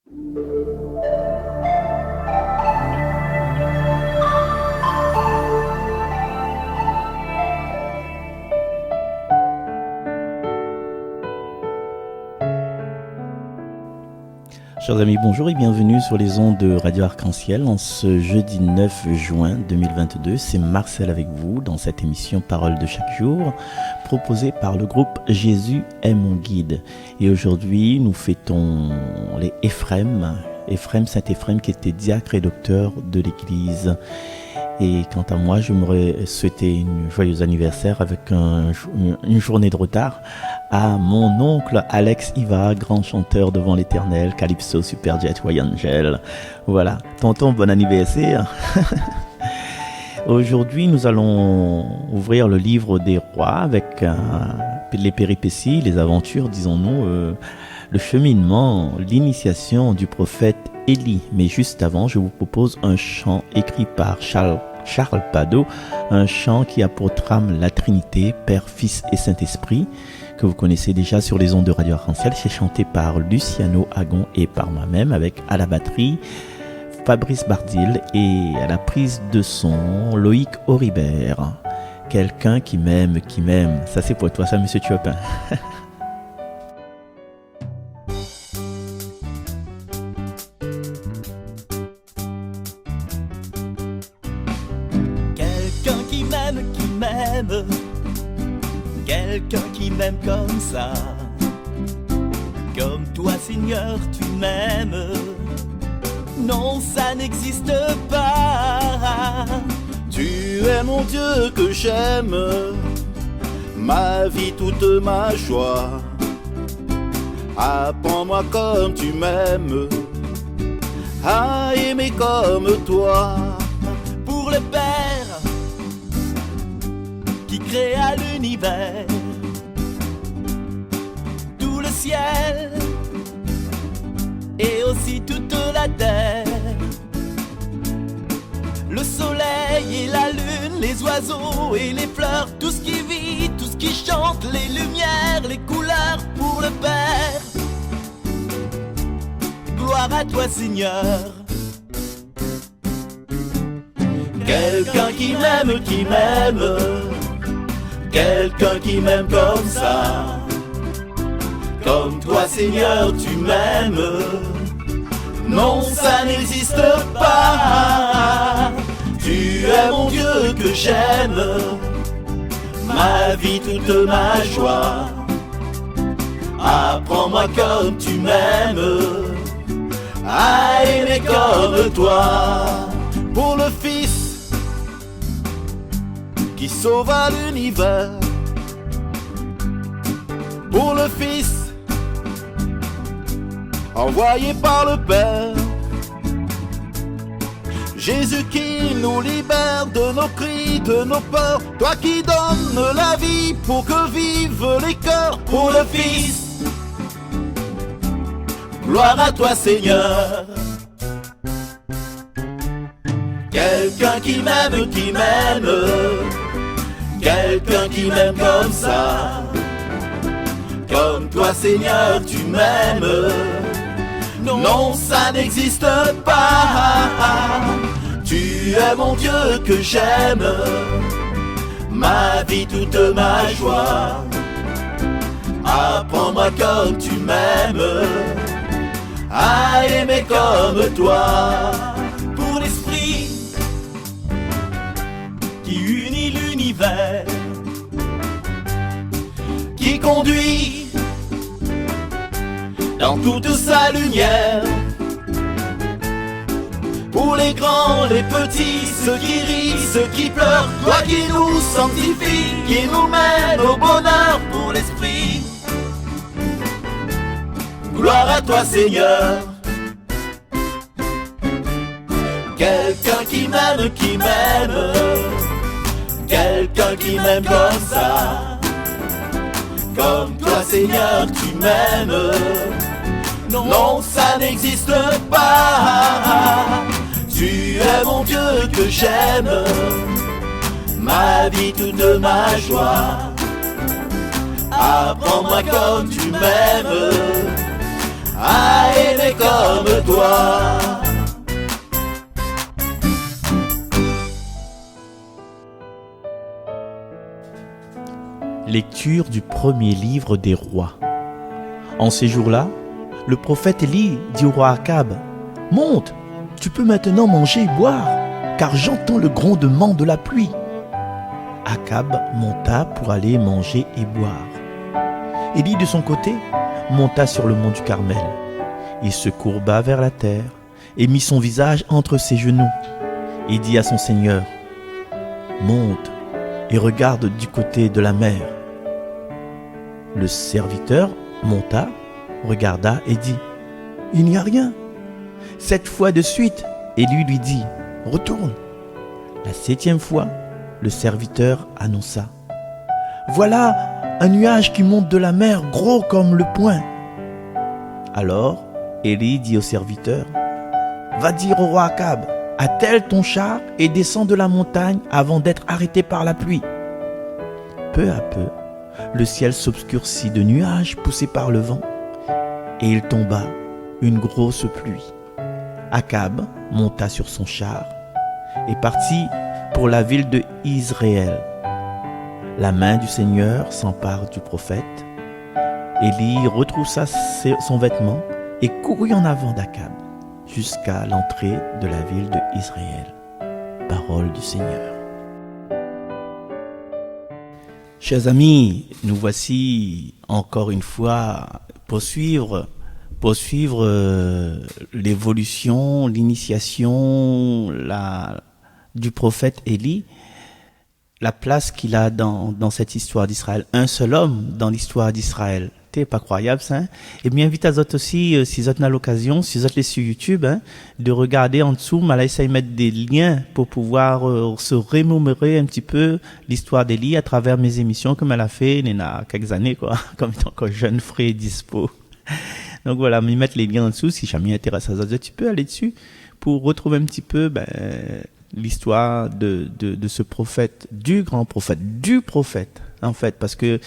Chers amis, bonjour et bienvenue sur les ondes de Radio Arc-en-Ciel en ce jeudi 9 juin 2022. C'est Marcel avec vous dans cette émission Parole de chaque jour proposée par le groupe Jésus est mon guide. Et aujourd'hui, nous fêtons les Éphrem, Saint-Éphrem qui était diacre et docteur de l'Église. Et quant à moi, je m'aurais souhaité un joyeux anniversaire avec une journée de retard à mon oncle Alex Iva, grand chanteur devant l'Éternel, Calypso, Superjet, Angel. Voilà, tonton, bon anniversaire. Aujourd'hui, nous allons ouvrir le livre des rois avec les péripéties, les aventures, disons-nous, le cheminement, l'initiation du prophète Élie. Mais juste avant, je vous propose un chant écrit par Charles Padeau, un chant qui a pour trame la Trinité, Père, Fils et Saint-Esprit, que vous connaissez déjà sur les ondes de Radio Arc-en-Ciel. C'est chanté par Luciano Agon et par moi-même, avec à la batterie Fabrice Bardil et à la prise de son Loïc Auribert. Quelqu'un qui m'aime, ça c'est pour toi ça, Monsieur Chopin. Quelqu'un qui m'aime comme ça, comme toi Seigneur tu m'aimes. Non, ça n'existe pas. Tu es mon Dieu que j'aime, ma vie toute ma joie. Apprends-moi comme tu m'aimes, à aimer comme toi. Pour le Père qui créa l'univers, tout le ciel et aussi toute la terre, le soleil et la lune, les oiseaux et les fleurs, tout ce qui vit, tout ce qui chante, les lumières, les couleurs. Pour le Père, gloire à toi Seigneur. Quelqu'un qui m'aime, quelqu'un qui m'aime comme ça, comme toi Seigneur tu m'aimes. Non, ça n'existe pas. Tu es mon Dieu que j'aime, ma vie toute ma joie. Apprends-moi comme tu m'aimes, à aimer comme toi. Pour le Fils qui sauva l'univers, pour le Fils envoyé par le Père, Jésus qui nous libère de nos cris, de nos peurs, toi qui donnes la vie pour que vivent les cœurs. Pour le Fils, gloire à toi Seigneur. Quelqu'un qui m'aime, quelqu'un qui m'aime comme ça, comme toi Seigneur tu m'aimes. Non, ça n'existe pas. Tu es mon Dieu que j'aime, ma vie toute ma joie. Apprends-moi comme tu m'aimes, à aimer comme toi. Pour l'Esprit qui unit l'univers, qui conduit dans toute sa lumière. Pour les grands, les petits, ceux qui rient, ceux qui pleurent, toi qui nous sanctifie, qui nous mène au bonheur. Pour l'Esprit, gloire à toi Seigneur. Quelqu'un qui m'aime, quelqu'un qui m'aime comme ça, comme toi Seigneur tu m'aimes. Non, ça n'existe pas. Tu es mon Dieu que j'aime, ma vie toute ma joie. Apprends-moi comme tu m'aimes, à aimer comme de toi. Lecture du premier livre des rois. En ces jours-là, le prophète Élie dit au roi Akab, « Monte, tu peux maintenant manger et boire, car j'entends le grondement de la pluie. » Akab monta pour aller manger et boire. Élie, de son côté, monta sur le mont du Carmel. Il se courba vers la terre et mit son visage entre ses genoux et dit à son Seigneur, « Monte et regarde du côté de la mer. » Le serviteur monta, regarda et dit, « Il n'y a rien. » 7 fois de suite, Élie lui dit, « Retourne. » La 7e fois, le serviteur annonça, « Voilà un nuage qui monte de la mer, gros comme le poing. » Alors Élie dit au serviteur, « Va dire au roi Akab, attelle ton char et descends de la montagne avant d'être arrêté par la pluie. » Peu à peu, le ciel s'obscurcit de nuages poussés par le vent, et il tomba une grosse pluie. Akab monta sur son char et partit pour la ville de Israël. La main du Seigneur s'empare du prophète. Élie retroussa son vêtement et courut en avant d'Akab jusqu'à l'entrée de la ville de Israël. Parole du Seigneur. Chers amis, nous voici encore une fois poursuivre l'évolution, l'initiation du prophète Élie, la place qu'il a dans cette histoire d'Israël. Un seul homme dans l'histoire d'Israël. C'est pas croyable ça. Hein? Et bien invite à autres aussi, si vous avez l'occasion, si vous êtes sur YouTube, hein, de regarder en dessous, mais là essaye de mettre des liens pour pouvoir se remémorer un petit peu l'histoire d'Élie à travers mes émissions comme elle a fait il y a quelques années, quoi, comme étant encore jeune, frais et dispo. Donc voilà, mais mettre les liens en dessous, si jamais intéresse à ça, tu peux aller dessus pour retrouver un petit peu l'histoire de ce prophète, du prophète, en fait, parce que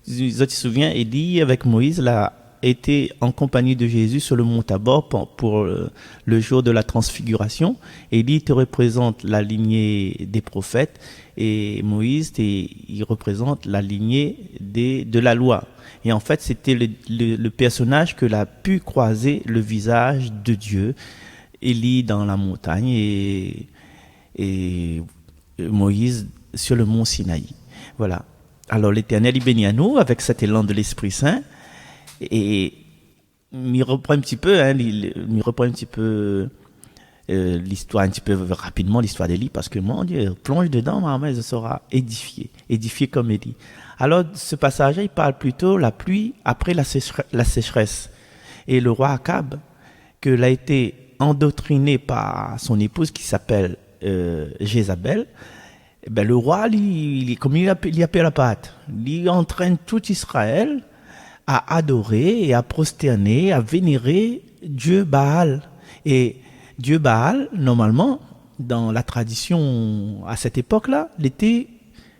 je te souviens, Élie avec Moïse l'a été en compagnie de Jésus sur le mont Tabor pour le jour de la transfiguration. Élie te représente la lignée des prophètes et Moïse il représente la lignée de la loi. Et en fait, c'était le personnage que l'a pu croiser le visage de Dieu, Élie dans la montagne et Moïse sur le mont Sinaï. Voilà. Alors l'Éternel il bénit à nous avec cet élan de l'Esprit Saint et il reprend un petit peu l'histoire un petit peu rapidement, l'histoire d'Élie, parce que mon Dieu, plonge dedans, maman, elle sera édifiée comme Élie. Alors ce passage il parle plutôt la pluie après la sécheresse. Et le roi Akab, qu'il a été endoctriné par son épouse qui s'appelle Jézabel, le roi, comme il appelle la pâte, il entraîne tout Israël à adorer et à prosterner, à vénérer Dieu Baal. Et Dieu Baal, normalement, dans la tradition à cette époque-là, il était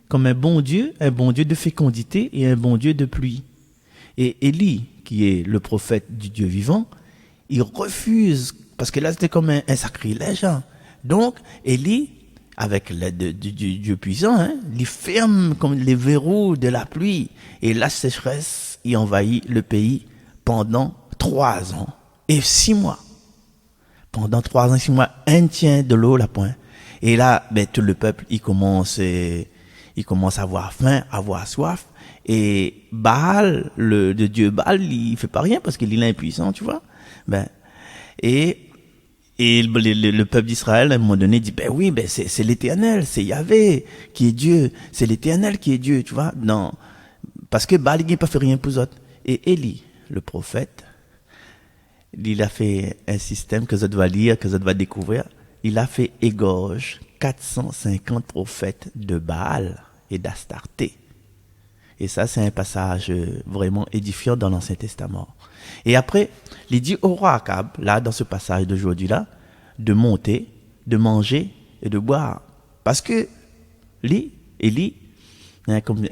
comme un bon Dieu de fécondité et un bon Dieu de pluie. Et Élie, qui est le prophète du Dieu vivant, il refuse, parce que là c'était comme un sacrilège. Hein. Donc, Élie, avec l'aide du Dieu puissant, hein, il ferme comme les verrous de la pluie. Et la sécheresse, il envahit le pays pendant 3 ans et 6 mois. Pendant 3 ans et 6 mois, un tient de l'eau la pointe. Et là, tout le peuple, il commence à avoir faim, à avoir soif. Et Baal, le Dieu Baal, il fait pas rien parce qu'il est impuissant, tu vois. Et le peuple d'Israël, à un moment donné, dit, c'est l'Éternel, c'est Yahvé qui est Dieu, c'est l'Éternel qui est Dieu, tu vois. Non. Parce que Baal, il n'a pas fait rien pour eux autres. Et Élie, le prophète, il a fait un système que ça doit lire, que ça doit découvrir. Il a fait égorge 450 prophètes de Baal et d'Astarté. Et ça, c'est un passage vraiment édifiant dans l'Ancien Testament. Et après, il dit au roi Akab, là, dans ce passage d'aujourd'hui-là, de monter, de manger et de boire. Parce que, Élie, hein, comme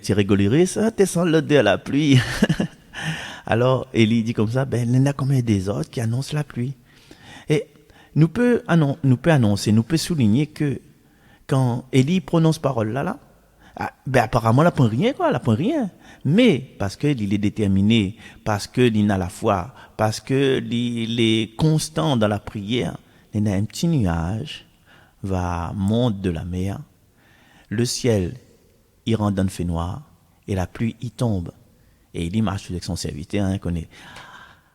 tu rigolerais, ça, t'es sans l'odeur de la pluie. Alors, Élie dit comme ça, il y en a comme un des autres qui annoncent la pluie. Et nous peut annoncer, nous peut souligner que quand Élie prononce parole là, apparemment, elle n'a pas rien, quoi, elle n'a pas rien. Mais, parce qu'il est déterminé, parce qu'il a la foi, parce qu'il est constant dans la prière, il y a un petit nuage, va monte de la mer, le ciel, il rentre dans le fait noir, et la pluie, il tombe. Et il y marche avec son serviteur, hein, connaît.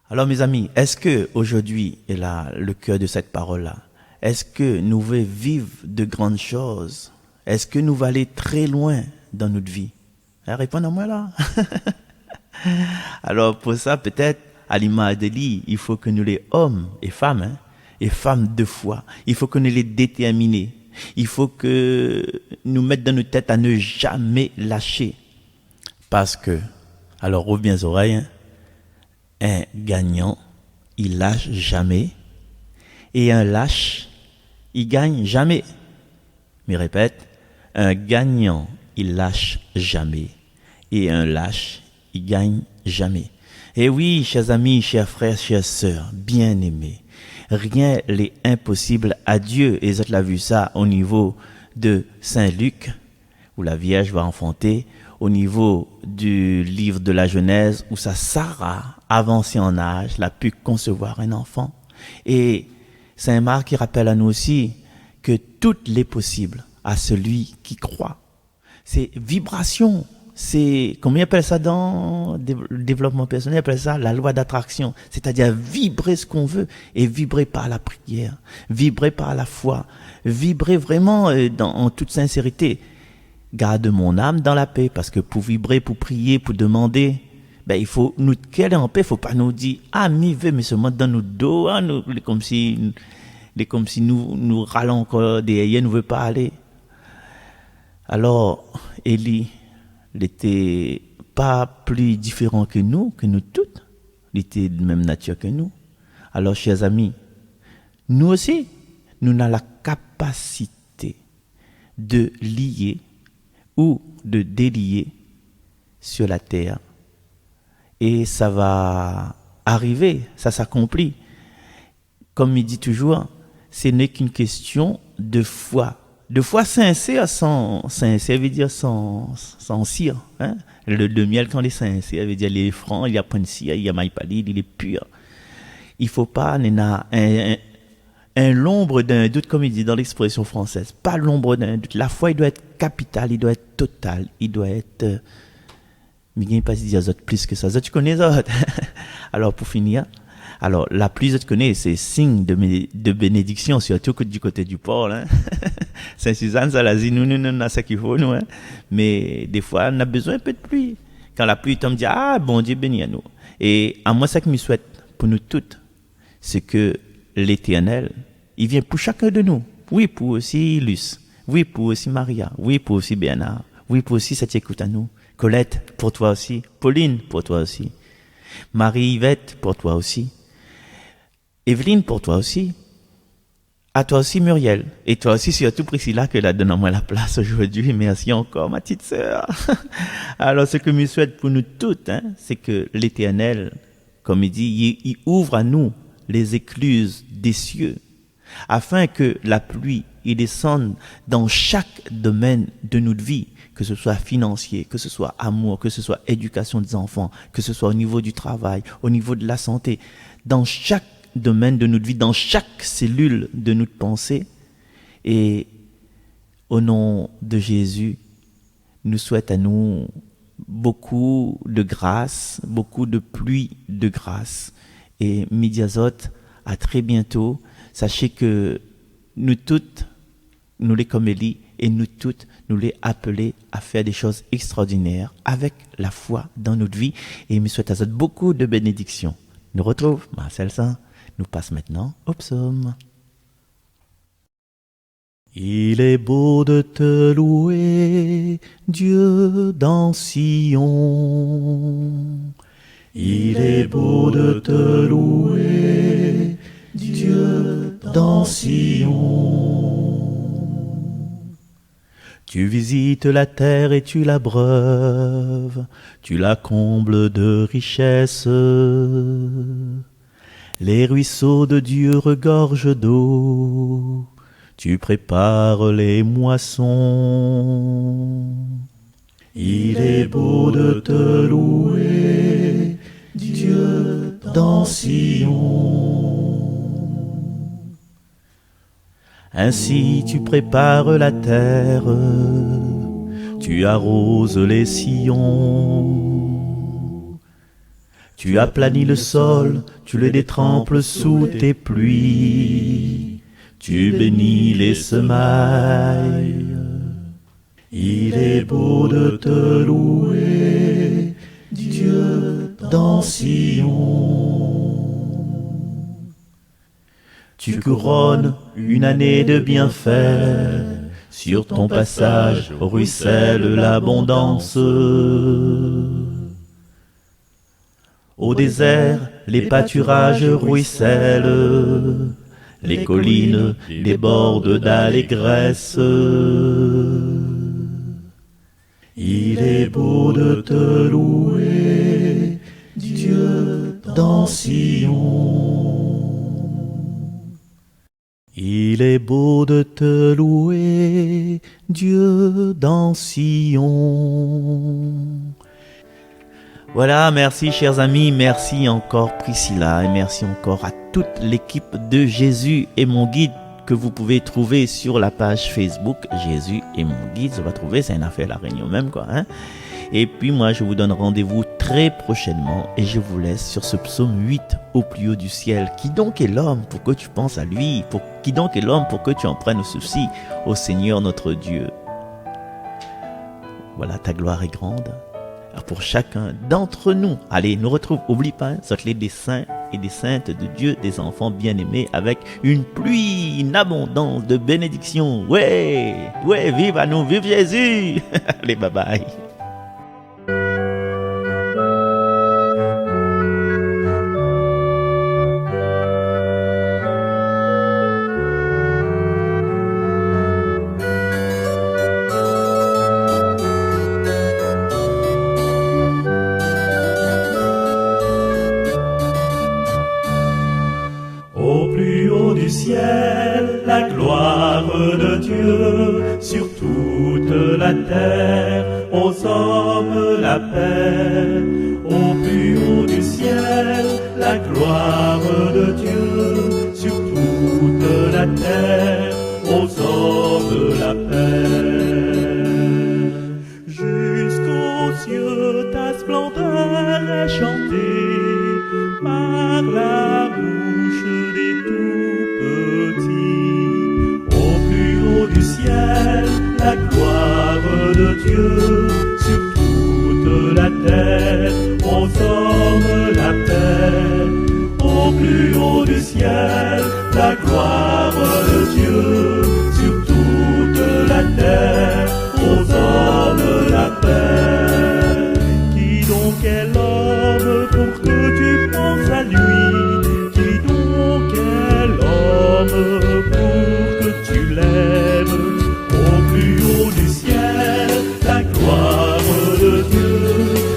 Alors, mes amis, est-ce que aujourd'hui, et là, le cœur de cette parole-là, est-ce que nous voulons vivre de grandes choses? Est-ce que nous voulons aller très loin dans notre vie? Répondez-moi là. Alors, pour ça, peut-être, à l'image d'Élie, il faut que nous, les hommes et femmes de foi, il faut que nous les déterminer. Il faut que nous mettions dans nos têtes à ne jamais lâcher. Parce que, alors, ouvre bien les oreilles, un gagnant, il lâche jamais. Et un lâche, il gagne jamais. Mais répète, un gagnant, il lâche jamais. Et un lâche, il gagne jamais. Et oui, chers amis, chers frères, chères sœurs, bien-aimés, rien n'est impossible à Dieu. Et vous avez vu ça au niveau de Saint-Luc, où la Vierge va enfanter, au niveau du livre de la Genèse, où sa Sarah, avancée en âge, l'a pu concevoir un enfant. Et Saint Marc qui rappelle à nous aussi que tout est possible à celui qui croit. C'est vibration. C'est, comment on appelle ça dans le développement personnel, on appelle ça la loi d'attraction. C'est-à-dire vibrer ce qu'on veut et vibrer par la prière, vibrer par la foi, vibrer vraiment en toute sincérité. Garde mon âme dans la paix, parce que pour vibrer, pour prier, pour demander, il faut nous qu'elle en paix. Il faut pas nous dire mi veut mais seulement dans nos dos, nous, comme si nous râlons encore derrière, nous veut pas aller. Alors Élie n'était pas plus différent que nous toutes. Il était de même nature que nous. Alors, chers amis, nous aussi, nous avons la capacité de lier ou de délier sur la terre. Et ça va arriver, ça s'accomplit. Comme il dit toujours, ce n'est qu'une question de foi. De foi sincère, sincère veut dire sans cire. Hein? Le miel, quand il est sincère, veut dire il est franc, il n'y a pas de cire, il n'y a pas de il est pur. Il ne faut pas, un l'ombre d'un doute, comme il dit dans l'expression française. Pas l'ombre d'un doute. La foi, il doit être capitale, il doit être total, il doit être. Mais il n'y a pas de dire plus que ça. Tu connais ça? Alors, pour finir. Alors, la pluie, tu connais, c'est signe de bénédiction, surtout que du côté du port. Hein. Saint-Suzanne, ça l'a dit, nous, on ce qu'il faut, nous. Hein. Mais des fois, on a besoin un peu de pluie. Quand la pluie tombe, dit, bon Dieu bénis à nous. Et à moi, ça que je souhaite pour nous toutes, c'est que l'Éternel, il vient pour chacun de nous. Oui, pour aussi Luce. Oui, pour aussi Maria. Oui, pour aussi Bernard. Oui, pour aussi cette écoute à nous. Colette, pour toi aussi. Pauline, pour toi aussi. Marie-Yvette, pour toi aussi. Evelyne, pour toi aussi. À toi aussi, Muriel. Et toi aussi, surtout Priscilla, que la donne à moi la place aujourd'hui. Merci encore, ma petite sœur. Alors, ce que je souhaite pour nous toutes, c'est que l'Éternel, comme il dit, il ouvre à nous les écluses des cieux, afin que la pluie, il descende dans chaque domaine de notre vie, que ce soit financier, que ce soit amour, que ce soit éducation des enfants, que ce soit au niveau du travail, au niveau de la santé, dans chaque domaine de notre vie, dans chaque cellule de notre pensée. Et au nom de Jésus, nous souhaite à nous beaucoup de grâce, beaucoup de pluie de grâce. Et Midiazot, à très bientôt. Sachez que nous toutes, nous les comme Élie, et nous toutes, nous les appelés à faire des choses extraordinaires avec la foi dans notre vie. Et me souhaite à vous beaucoup de bénédictions. Nous retrouve Marcel Saint. Nous passe maintenant au psaume. Il est beau de te louer, Dieu dans Sion. Il est beau de te louer, Dieu dans Sion. Tu visites la terre et tu l'abreuves, tu la combles de richesses. Les ruisseaux de Dieu regorgent d'eau, tu prépares les moissons. Il est beau de te louer, Dieu dans Sion. Ainsi tu prépares la terre, tu arroses les sillons. Tu aplanis le sol, tu le détrempes sous tes pluies. Tu bénis les semailles. Il est beau de te louer, Dieu dans Sion. Tu couronnes une année de bienfaits, sur ton passage ruisselle l'abondance. Au désert, les pâturages ruissellent, les collines débordent d'allégresse. Il est beau de te louer, Dieu dans Sion. Il est beau de te louer, Dieu dans Sion. Voilà, merci chers amis, merci encore Priscilla et merci encore à toute l'équipe de Jésus et mon guide que vous pouvez trouver sur la page Facebook Jésus et mon guide. Ça va trouver, c'est une affaire la réunion même quoi. Et puis moi je vous donne rendez-vous très prochainement et je vous laisse sur ce psaume 8 au plus haut du ciel. Qui donc est l'homme pour que tu penses à lui? Qui donc est l'homme pour que tu en prennes souci au Seigneur notre Dieu? Voilà, ta gloire est grande. Alors pour chacun d'entre nous, allez, nous retrouve, oublie pas, sortez des saints et des saintes de Dieu, des enfants bien-aimés, avec une pluie, une abondance de bénédictions. Ouais, vive à nous, vive Jésus. Allez, bye bye. La gloire de Dieu sur toute la terre, aux hommes la paix. Au plus haut du ciel, la gloire de Dieu sur toute la terre, aux hommes la paix. Jusqu'aux cieux ta splendeur est chantée par la bouche des du ciel, la gloire de Dieu sur toute la terre, aux hommes la paix. Au plus haut du ciel, la gloire de Dieu sur toute la terre, aux hommes la paix. Qui donc est l'homme pour que tu penses à lui? Qui donc est l'homme pour que tu l'aimes? Au plus haut du ciel, la gloire de Dieu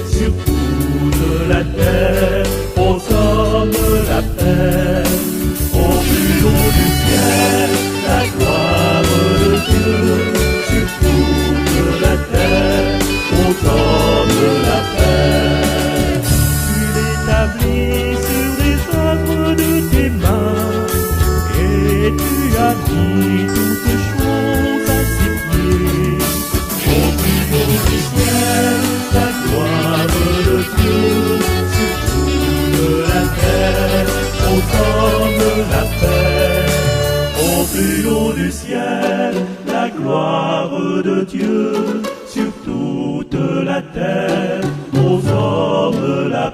sur toute la terre, aux hommes la paix. Au plus haut du ciel, la gloire de Dieu sur toute la terre, aux hommes la paix. Tu l'établis sur les œuvres de tes mains, et tu as mis toutes choses à ses pieds. Au plus haut du ciel, la gloire de Dieu sur toute la terre, aux hommes la paix. Au plus haut du ciel, la gloire de Dieu sur toute la terre, aux hommes la